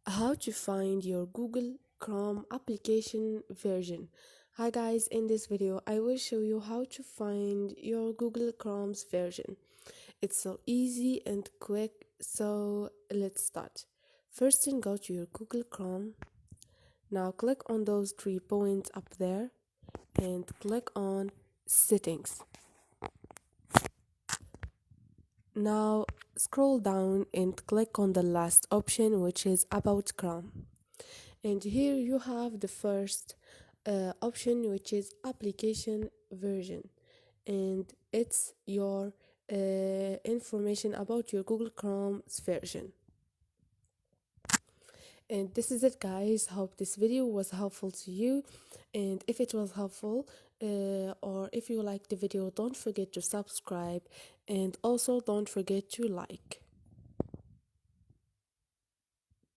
How to find your Google Chrome application version. Hi guys, in this video I will show you how to find your Google Chrome's version. It's so easy and quick, so let's start. First thing, go to your Google Chrome. Now click on those 3 points up there and click on settings. Now scroll down and click on the last option, which is about Chrome. And here you have the first option, which is application version, and it's your information about your Google Chrome's version. And this is it, guys. Hope this video was helpful to you, and if it was helpful or if you like the video, don't forget to subscribe, and also don't forget to like.